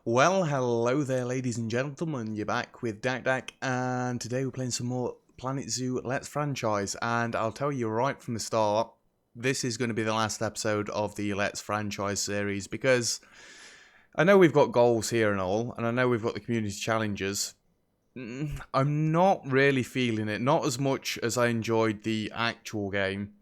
Well, hello there, ladies and gentlemen. You're back with Dak, and today we're playing some more Planet Zoo Let's Franchise. And I'll tell you right from the start, this is going to be the last episode of the Let's Franchise series because I know we've got goals here and all, and I know we've got the community challenges. I'm not really feeling it, not as much as I enjoyed the actual game.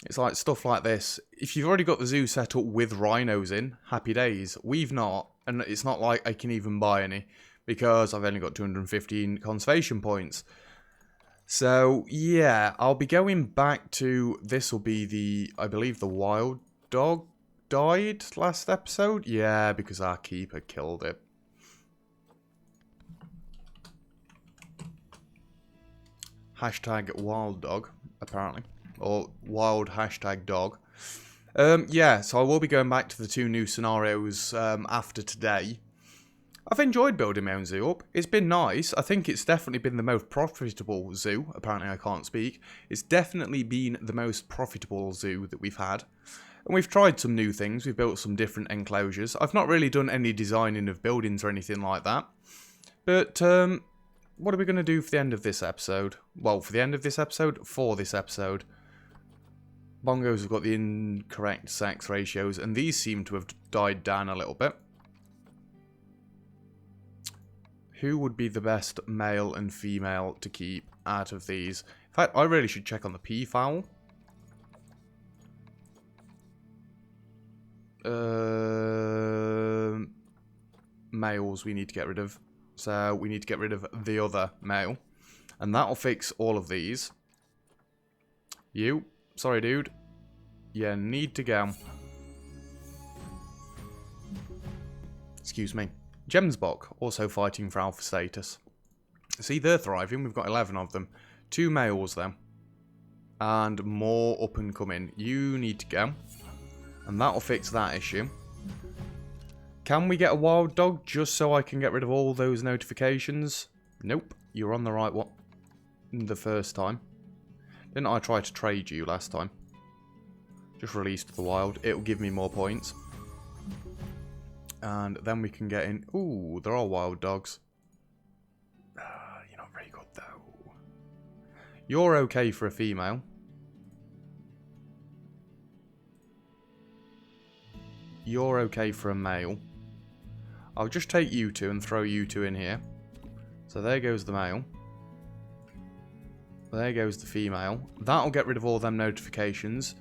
It's like stuff like this. If you've already got the zoo set up with rhinos in, happy days. We've not, and it's not like I can even buy any because I've only got 215 conservation points. So, yeah, I'll be going back to, this will be I believe the wild dog died last episode. Yeah, because our keeper killed it. Hashtag wild dog, apparently. Or wild hashtag dog. Yeah, so I will be going back to the two new scenarios after today. I've enjoyed building my own zoo up. It's been nice. I think it's definitely been the most profitable zoo. Apparently I can't speak. It's definitely been the most profitable zoo that we've had. And we've tried some new things. We've built some different enclosures. I've not really done any designing of buildings or anything like that. But, what are we going to do for the end of this episode? Well, for the end of this episode? For this episode. Bongos have got the incorrect sex ratios, and these seem to have died down a little bit. Who would be the best male and female to keep out of these? In fact, I really should check on the peafowl. Males we need to get rid of. So we need to get rid of the other male. And that'll fix all of these. You. Sorry, dude. You need to go. Excuse me. Gemsbok, also fighting for alpha status. See, they're thriving. We've got 11 of them. 2 males, though. And more up and coming. You need to go. And that'll fix that issue. Can we get a wild dog just so I can get rid of all those notifications? Nope. You're on the right one the first time. Didn't I try to trade you last time? Just released the wild. It'll give me more points. And then we can get in. Ooh, they're all wild dogs. You're not very good, though. You're okay for a female. You're okay for a male. I'll just take you two and throw you two in here. So there goes the male. There goes the female. That'll get rid of all them notifications.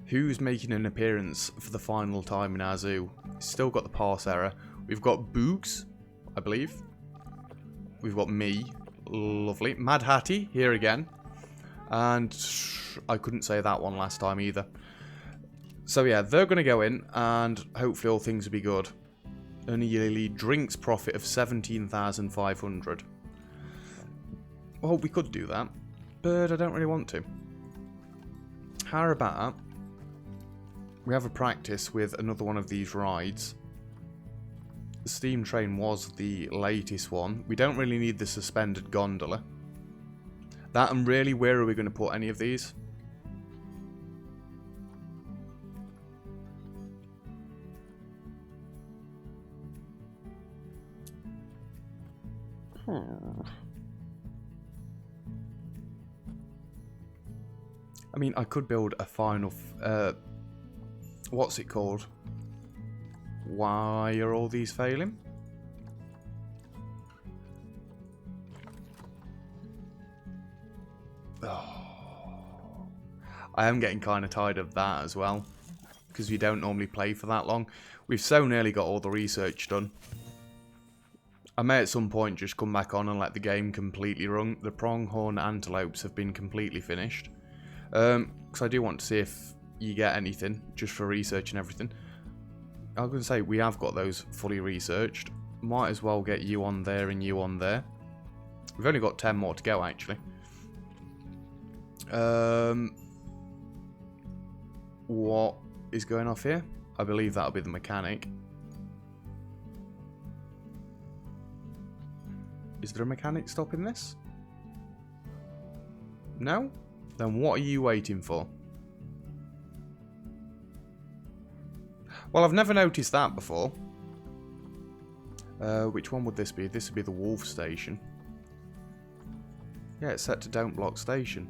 Who's making an appearance for the final time in our zoo? Still got the parse error. We've got Boogs, I believe. We've got me. Lovely. Mad Hattie, here again. And I couldn't say that one last time either. So yeah, they're going to go in, and hopefully all things will be good. Earn a yearly drinks profit of 17,500. Well, we could do that, but I don't really want to. How about we have a practice with another one of these rides. The steam train was the latest one. We don't really need the suspended gondola. That, and really, where are we going to put any of these? I mean, I could build a final... what's it called? Why are all these failing? Oh. I am getting kind of tired of that as well. Because we don't normally play for that long. We've so nearly got all the research done. I may at some point just come back on and let the game completely run. The pronghorn antelopes have been completely finished. Because I do want to see if you get anything just for research and everything. I was going to say, we have got those fully researched. Might as well get you on there and you on there. We've only got 10 more to go, actually. What is going off here? I believe that'll be the mechanic. Is there a mechanic stopping this? No? Then what are you waiting for? Well, I've never noticed that before. Which one would this be? This would be the Wolf Station. Yeah, it's set to don't block station.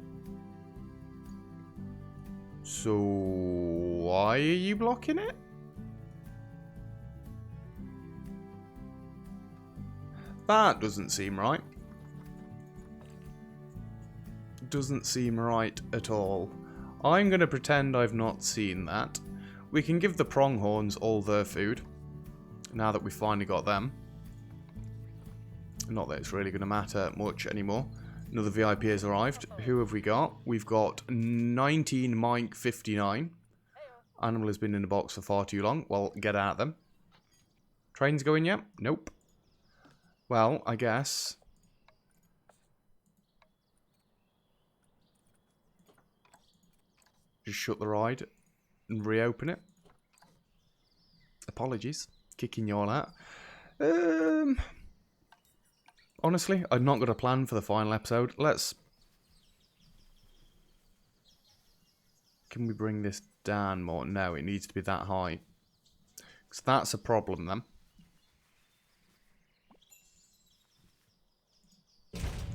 So why are you blocking it? That doesn't seem right. Doesn't seem right at all. I'm going to pretend I've not seen that. We can give the pronghorns all their food. Now that we've finally got them. Not that it's really going to matter much anymore. Another VIP has arrived. Who have we got? We've got 19 Mike 59. Animal has been in the box for far too long. Well, get out of them. Train's going yet? Nope. Well, I guess. Just shut the ride and reopen it. Apologies. Kicking you all out. Honestly, I've not got a plan for the final episode. Can we bring this down more? No, it needs to be that high. Because that's a problem then.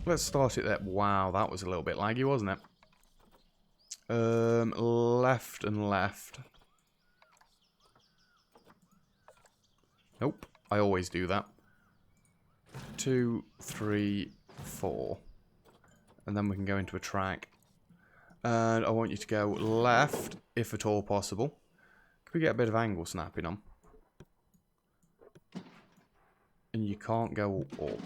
Let's start it there. Wow, that was a little bit laggy, wasn't it? Left and left. Nope, I always do that. 2, 3, 4. And then we can go into a track. And I want you to go left, if at all possible. Can we get a bit of angle snapping on? And you can't go up.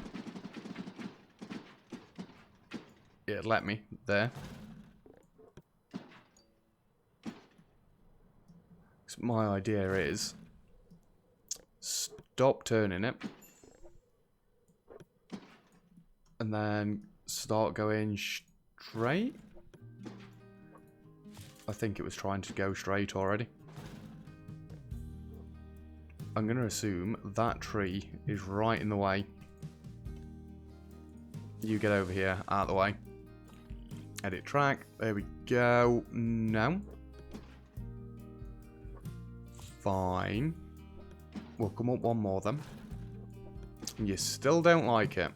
Yeah, let me. There. So my idea is stop turning it. And then start going straight. I think it was trying to go straight already. I'm going to assume that tree is right in the way. You get over here, out of the way. Edit track. There we go. No. Fine. We'll come up one more then. You still don't like it.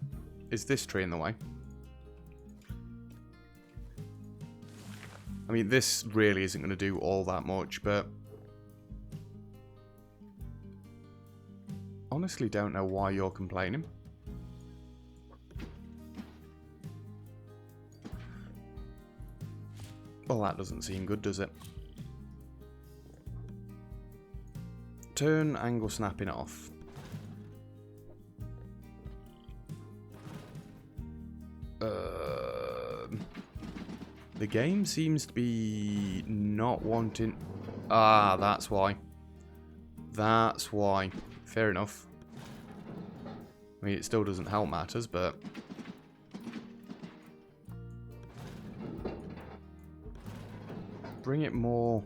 Is this tree in the way? I mean, this really isn't going to do all that much, but honestly don't know why you're complaining. Well, that doesn't seem good, does it? Turn angle snapping off. The game seems to be not wanting... Ah, that's why. That's why. Fair enough. I mean, it still doesn't help matters, but... Bring it more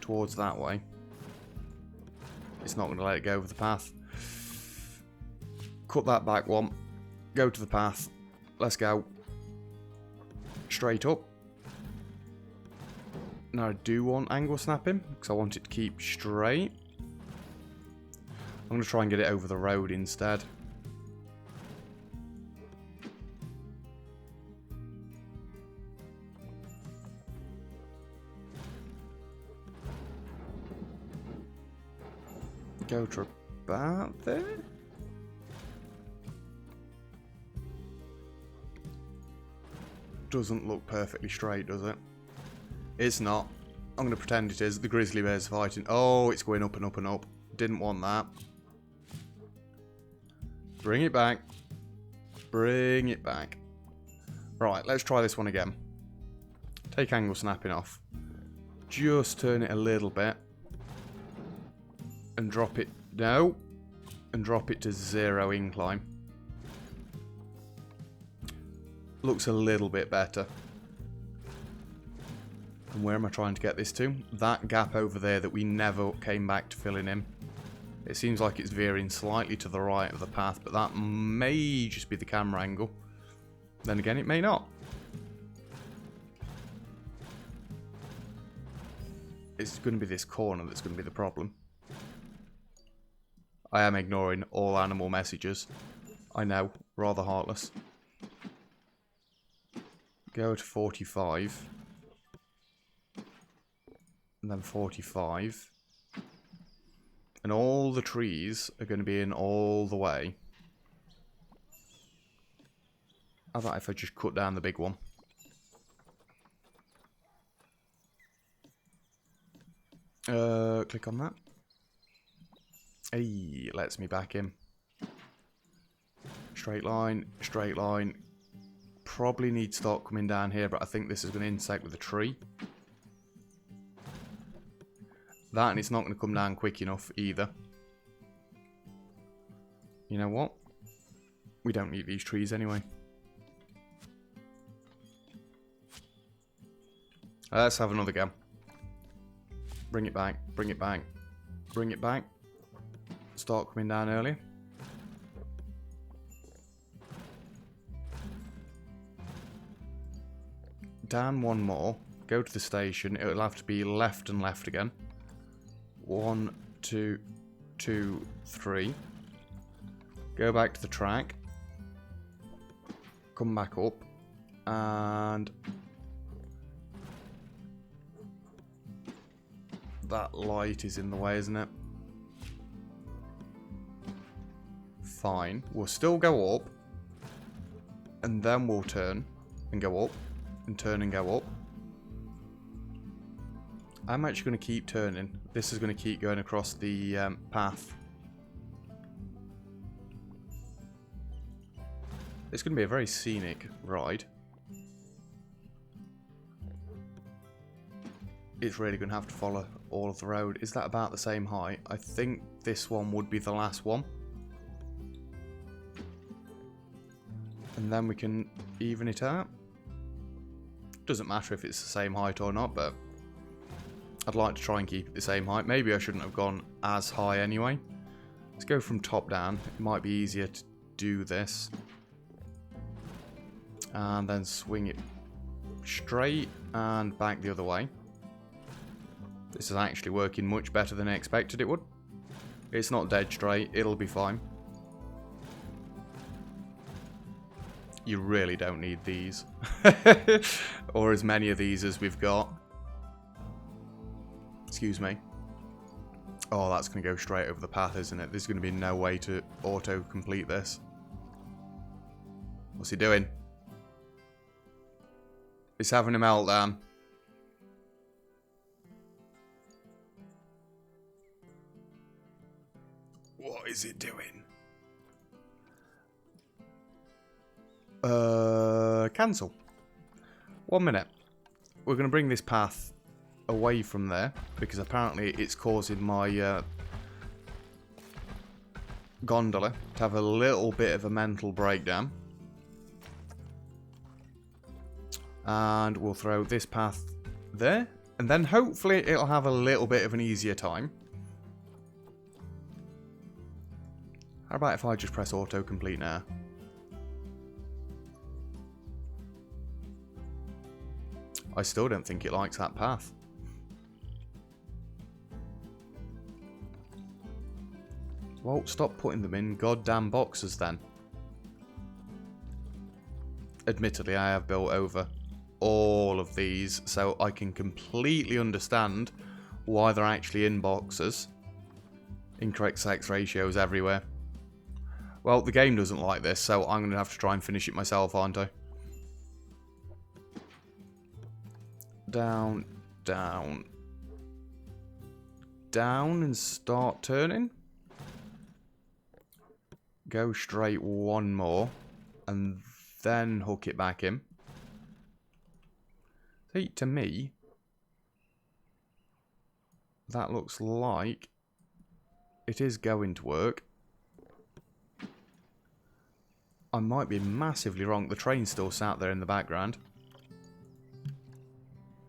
towards that way. It's not going to let it go over the path. Cut that back one. Go to the path. Let's go. Straight up. Now I do want angle snapping, because I want it to keep straight. I'm going to try and get it over the road instead. Go to about there. Doesn't look perfectly straight, does it? It's not. I'm going to pretend it is. The grizzly bear's fighting. Oh, it's going up and up and up. Didn't want that. Bring it back. Bring it back. Right, let's try this one again. Take angle snapping off. Just turn it a little bit. And drop it. No. And drop it to 0 incline. Looks a little bit better. And where am I trying to get this to? That gap over there that we never came back to filling in. It seems like it's veering slightly to the right of the path, but that may just be the camera angle. Then again, it may not. It's going to be this corner that's going to be the problem. I am ignoring all animal messages. I know, rather heartless. Go to 45. And then 45. And all the trees are going to be in all the way. How about if I just cut down the big one? Click on that. Hey, lets me back in. Straight line, straight line. Probably need to start coming down here, but I think this is going to intersect with a tree. That, and it's not going to come down quick enough either. You know what? We don't need these trees anyway. Let's have another go. Bring it back, bring it back, bring it back. Start coming down earlier. Down one more. Go to the station. It'll have to be left and left again. 1, 2, 2, 3. Go back to the track. Come back up. And that light is in the way, isn't it? Fine. We'll still go up. And then we'll turn and go up. And turn and go up. I'm actually going to keep turning. This is going to keep going across the path. It's going to be a very scenic ride. It's really going to have to follow all of the road. Is that about the same height? I think this one would be the last one. And then we can even it out. Doesn't matter if it's the same height or not, but I'd like to try and keep it the same height. Maybe I shouldn't have gone as high anyway. Let's go from top down. It might be easier to do this. And then swing it straight and back the other way. This is actually working much better than I expected it would. It's not dead straight. It'll be fine. You really don't need these. Or as many of these as we've got. Excuse me. Oh, that's going to go straight over the path, isn't it? There's going to be no way to auto-complete this. What's he doing? He's having a meltdown. What is it doing? Cancel. 1 minute. We're going to bring this path away from there because apparently it's causing my gondola to have a little bit of a mental breakdown. And we'll throw this path there, and then hopefully it'll have a little bit of an easier time. How about if I just press autocomplete now? I still don't think it likes that path. Well, stop putting them in goddamn boxes then. Admittedly, I have built over all of these, so I can completely understand why they're actually in boxes. Incorrect sex ratios everywhere. Well, the game doesn't like this, so I'm going to have to try and finish it myself, aren't I? Down, down, down, and start turning. Go straight one more, and then hook it back in. See, to me, that looks like it is going to work. I might be massively wrong. The train's still sat there in the background.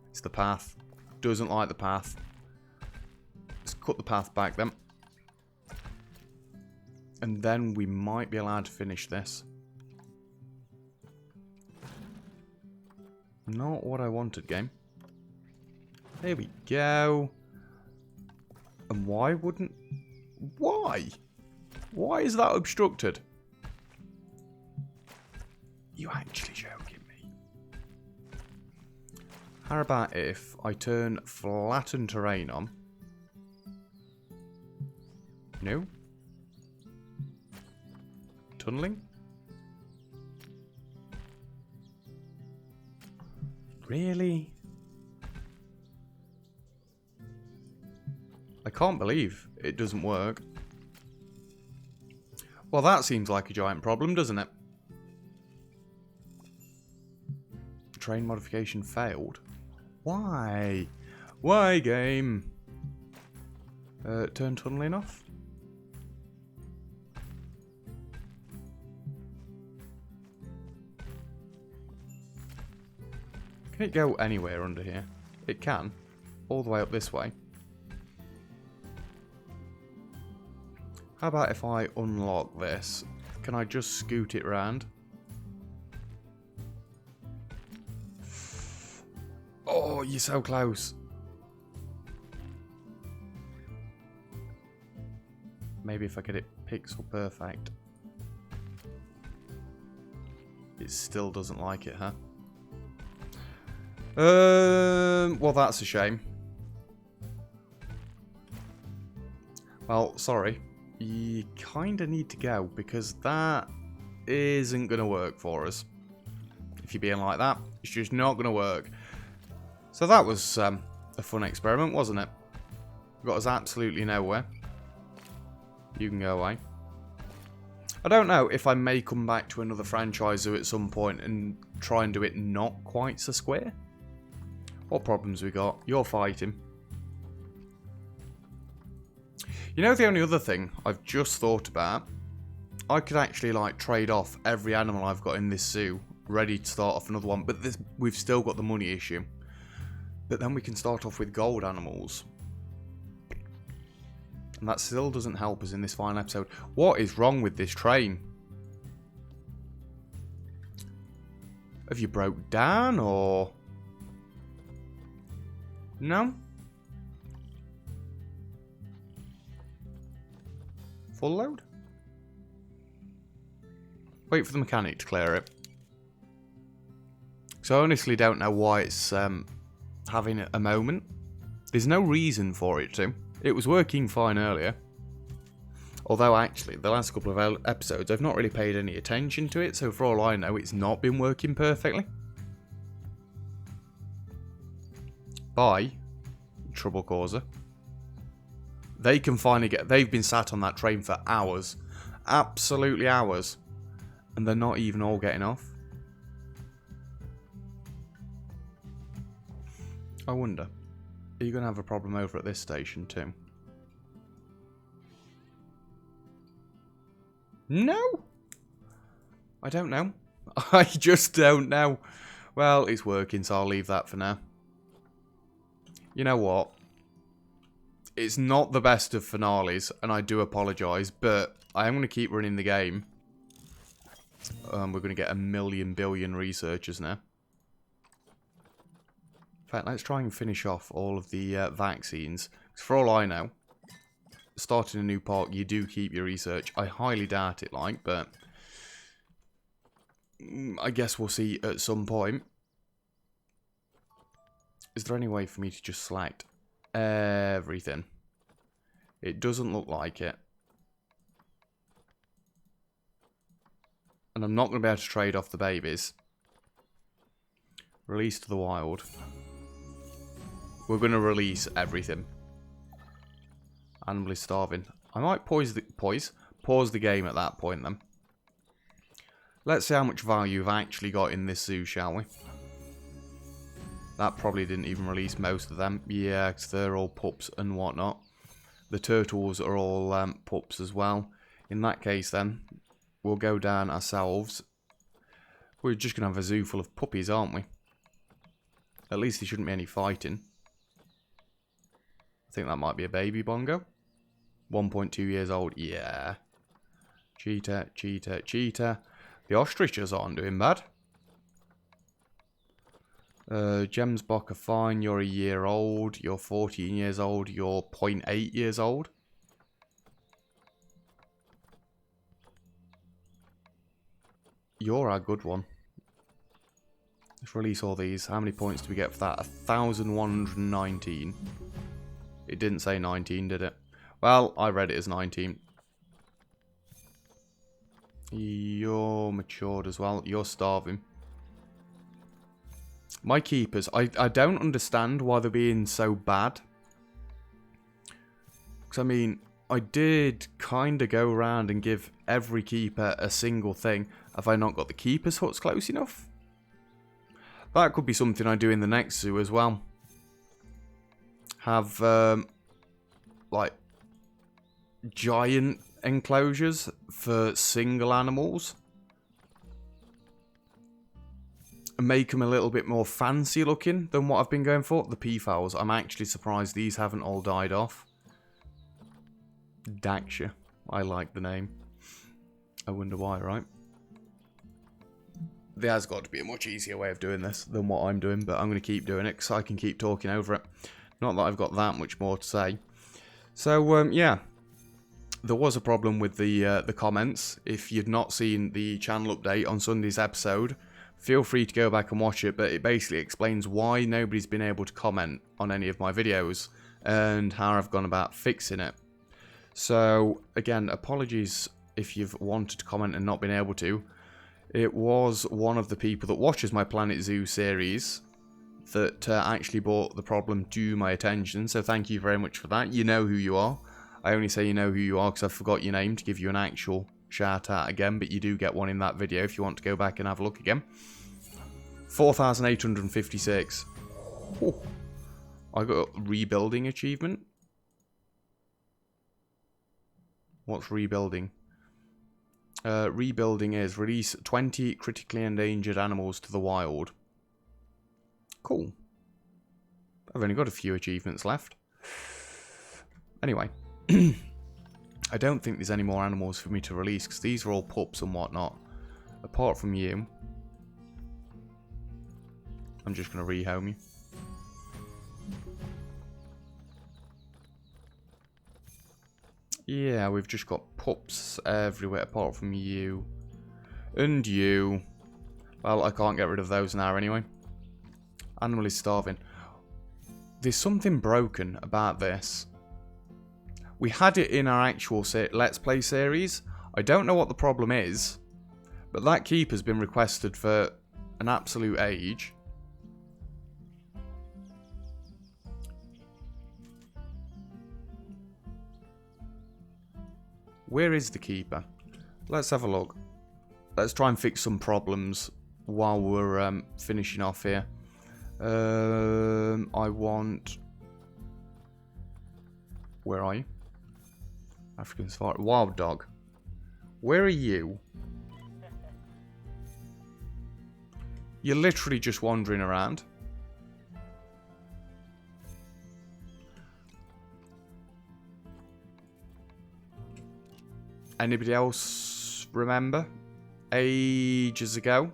It's the path. Doesn't like the path. Let's cut the path back then. And then we might be allowed to finish this. Not what I wanted, game. There we go. And why wouldn't... Why? Why is that obstructed? You actually joking me? How about if I turn flattened terrain on? No? Tunneling? Really? I can't believe it doesn't work. Well, that seems like a giant problem, doesn't it? Train modification failed. Why? Why, game? Turn tunneling off? Can it go anywhere under here? It can. All the way up this way. How about if I unlock this? Can I just scoot it round? Oh, you're so close. Maybe if I get it pixel perfect. It still doesn't like it, huh? Well, that's a shame. Well, sorry. You kind of need to go, because that isn't going to work for us. If you're being like that, it's just not going to work. So that was a fun experiment, wasn't it? Got us absolutely nowhere. You can go away. I don't know if I may come back to another franchisor at some point and try and do it not quite so square. What problems we got? You're fighting. You know, the only other thing I've just thought about, I could actually like trade off every animal I've got in this zoo, ready to start off another one, but we've still got the money issue. But then we can start off with gold animals. And that still doesn't help us in this final episode. What is wrong with this train? Have you broke down, or... No? Full load? Wait for the mechanic to clear it. So I honestly don't know why it's having a moment. There's no reason for it to. It was working fine earlier. Although actually, the last couple of episodes, I've not really paid any attention to it. So for all I know, it's not been working perfectly. Bye, trouble causer. They can finally get... They've been sat on that train for hours. Absolutely hours. And they're not even all getting off. I wonder, are you going to have a problem over at this station too? No? I don't know. I just don't know. Well, it's working, so I'll leave that for now. You know what? It's not the best of finales, and I do apologise, but I am going to keep running the game. We're going to get a million billion researchers now. In fact, let's try and finish off all of the vaccines. Because for all I know, starting a new park, you do keep your research. I highly doubt it, but I guess we'll see at some point. Is there any way for me to just select everything? It doesn't look like it. And I'm not going to be able to trade off the babies. Release to the wild. We're going to release everything. Animally starving. I might pause the game at that point then. Let's see how much value we've actually got in this zoo, shall we? That probably didn't even release most of them. Yeah, because they're all pups and whatnot. The turtles are all pups as well. In that case then, we'll go down ourselves. We're just going to have a zoo full of puppies, aren't we? At least there shouldn't be any fighting. I think that might be a baby bongo. 1.2 years old. Yeah. Cheetah, cheetah, cheetah. The ostriches aren't doing bad. Gemsbok are fine. You're a year old. You're 14 years old. You're 0.8 years old. You're our good one. Let's release all these. How many points do we get for that? 1,119. It didn't say 19, did it? Well, I read it as 19. You're matured as well. You're starving. My keepers. I don't understand why they're being so bad. Because, I mean, I did kind of go around and give every keeper a single thing. Have I not got the keeper's huts close enough? That could be something I do in the next zoo as well. Have, like, giant enclosures for single animals. And make them a little bit more fancy looking than what I've been going for. The peafowls, I'm actually surprised these haven't all died off. Daxia. I like the name. I wonder why, right? There has got to be a much easier way of doing this than what I'm doing, but I'm going to keep doing it because I can keep talking over it. Not that I've got that much more to say. So, yeah. There was a problem with the comments. If you'd not seen the channel update on Sunday's episode, feel free to go back and watch it, but it basically explains why nobody's been able to comment on any of my videos and how I've gone about fixing it. So, again, apologies if you've wanted to comment and not been able to. It was one of the people that watches my Planet Zoo series that actually brought the problem to my attention, so thank you very much for that. You know who you are. I only say you know who you are because I forgot your name to give you an actual shout out again, but you do get one in that video if you want to go back and have a look again. 4,856. Oh, I got a rebuilding achievement. What's rebuilding? Rebuilding is release 20 critically endangered animals to the wild. Cool. I've only got a few achievements left. Anyway. I don't think there's any more animals for me to release because these are all pups and whatnot. Apart from you. I'm just going to rehome you. Yeah, we've just got pups everywhere apart from you. And you. Well, I can't get rid of those now anyway. Animal is starving. There's something broken about this. We had it in our actual Let's Play series. I don't know what the problem is. But that keeper's been requested for an absolute age. Where is the keeper? Let's have a look. Let's try and fix some problems while we're finishing off here. I want... Where are you? African Safari. Wild dog. Where are you? You're literally just wandering around. Anybody else remember? Ages ago,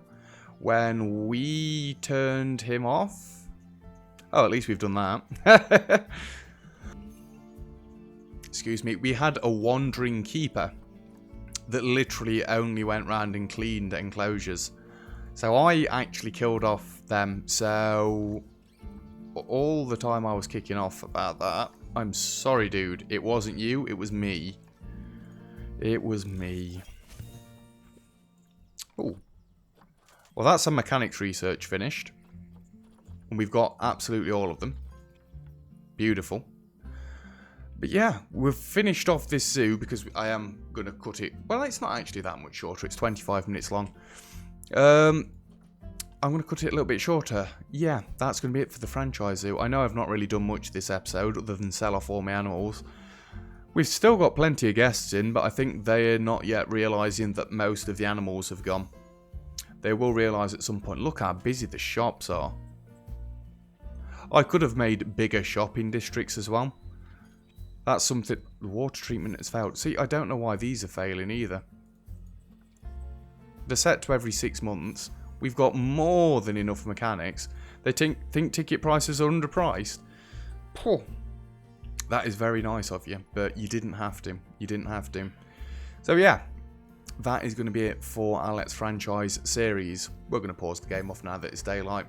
when we turned him off? Oh, at least we've done that. Excuse me. We had a wandering keeper that literally only went round and cleaned enclosures. So I actually killed off them. So all the time I was kicking off about that, I'm sorry, dude. It wasn't you. It was me. It was me. Oh. Well, that's some mechanics research finished. And we've got absolutely all of them. Beautiful. But yeah, we've finished off this zoo because I am going to cut it. Well, it's not actually that much shorter. It's 25 minutes long. I'm going to cut it a little bit shorter. Yeah, that's going to be it for the franchise zoo. I know I've not really done much this episode other than sell off all my animals. We've still got plenty of guests in, but I think they're not yet realising that most of the animals have gone. They will realise at some point, look how busy the shops are. I could have made bigger shopping districts as well. That's something... The water treatment has failed. See, I don't know why these are failing either. They're set to every 6 months. We've got more than enough mechanics. They think ticket prices are underpriced. Poor. That is very nice of you, but you didn't have to. You didn't have to. So yeah, that is going to be it for our Let's Franchise series. We're going to pause the game off now that it's daylight.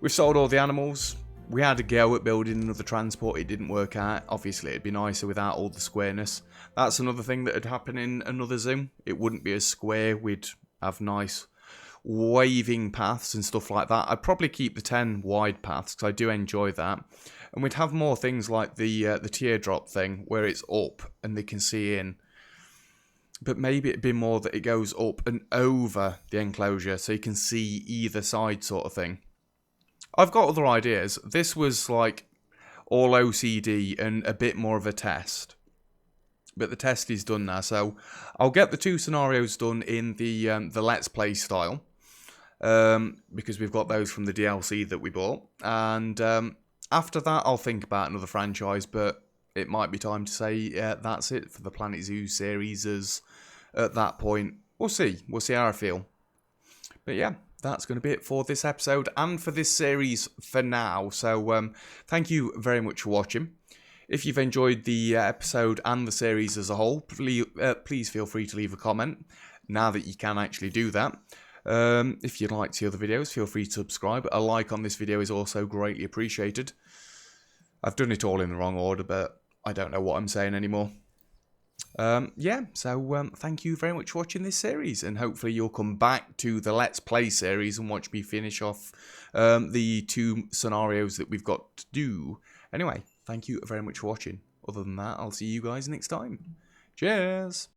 We've sold all the animals. We had a go at building another transport. It didn't work out. Obviously, it'd be nicer without all the squareness. That's another thing that would happen in another zoo. It wouldn't be as square. We'd have nice waving paths and stuff like that. I'd probably keep the 10 wide paths because I do enjoy that. And we'd have more things like the teardrop thing where it's up and they can see in. But maybe it'd be more that it goes up and over the enclosure so you can see either side sort of thing. I've got other ideas. This was like all OCD and a bit more of a test. But the test is done now, so I'll get the 2 scenarios done in the Let's Play style. Because we've got those from the DLC that we bought. And after that, I'll think about another franchise, but it might be time to say that's it for the Planet Zoo series at that point. We'll see. We'll see how I feel. But yeah. That's going to be it for this episode and for this series for now. So thank you very much for watching. If you've enjoyed the episode and the series as a whole, please feel free to leave a comment now that you can actually do that. If you'd like to see other videos, feel free to subscribe. A like on this video is also greatly appreciated. I've done it all in the wrong order, but I don't know what I'm saying anymore. So thank you very much for watching this series, and hopefully you'll come back to the Let's Play series and watch me finish off the 2 scenarios that we've got to do. Anyway, thank you very much for watching. Other than that, I'll see you guys next time. Cheers!